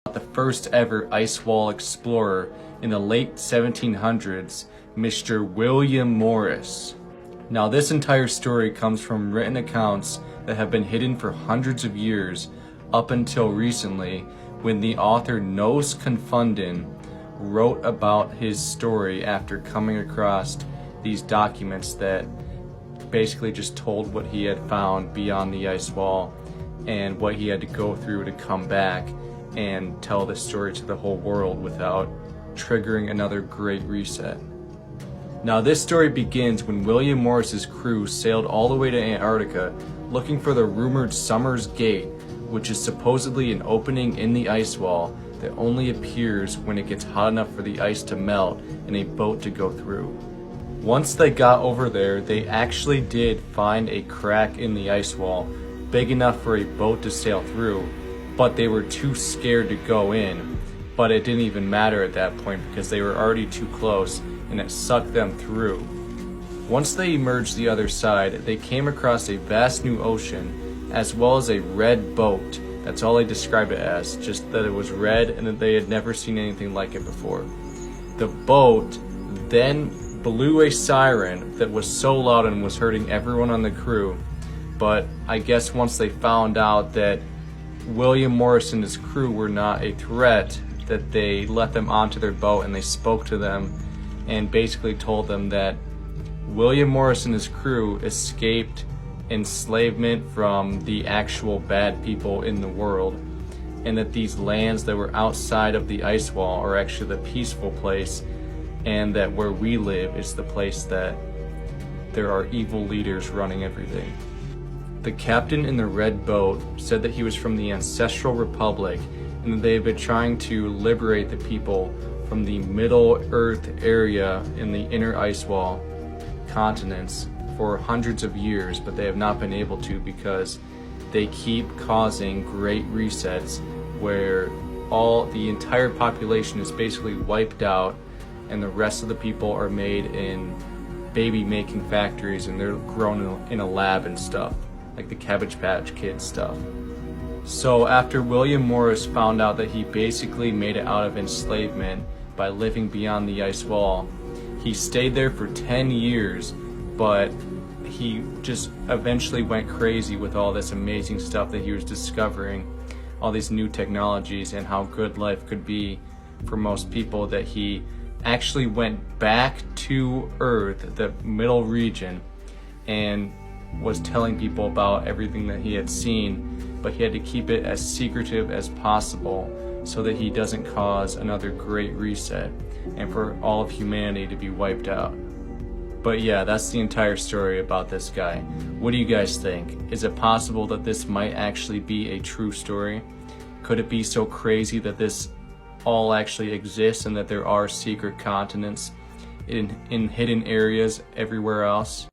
the first ever ice wall explorer in the late 1700s, Mr. William Morris. Now, this entire story comes from written accounts that have been hidden for hundreds of years up until recently, when the author Nos Confunden wrote about his story after coming across these documents that basically just told what he had found beyond the ice wall and what he had to go through to come back and tell the story to the whole world without triggering another great reset. Now, this story begins when William Morris's crew sailed all the way to Antarctica looking for the rumored Summer's Gate, which is supposedly an opening in the ice wall that only appears when it gets hot enough for the ice to melt and a boat to go through. Once they got over there, they actually did find a crack in the ice wall big enough for a boat to sail through, but they were too scared to go in. But it didn't even matter at that point because they were already too close and it sucked them through. Once they emerged the other side, they came across a vast new ocean as well as a red boat. That's all they described it as, just that it was red and that they had never seen anything like it before. The boat then blew a siren that was so loud and was hurting everyone on the crew. But I guess once they found out that William Morrison and his crew were not a threat, that they let them onto their boat and they spoke to them and basically told them that William Morrison and his crew escaped enslavement from the actual bad people in the world, and that these lands that were outside of the ice wall are actually the peaceful place, and that where we live is the place that there are evil leaders running everything. The captain in the red boat said that he was from the Ancestral Republic and that they had been trying to liberate the people from the Middle Earth area in the inner ice wall continents for hundreds of years, but they have not been able to because they keep causing great resets where the entire population is basically wiped out and the rest of the people are made in baby making factories and they're grown in a lab and stuff, like the Cabbage Patch Kids stuff. So after William Morris found out that he basically made it out of enslavement by living beyond the ice wall, he stayed there for 10 years, but he just eventually went crazy with all this amazing stuff that he was discovering, all these new technologies and how good life could be for most people, that he actually went back to Earth, the middle region, and was telling people about everything that he had seen, but he had to keep it as secretive as possible so that he doesn't cause another great reset and for all of humanity to be wiped out. But yeah, that's the entire story about this guy. What do you guys think? Is it possible that this might actually be a true story? Could it be so crazy that this all actually exists and that there are secret continents in hidden areas everywhere else?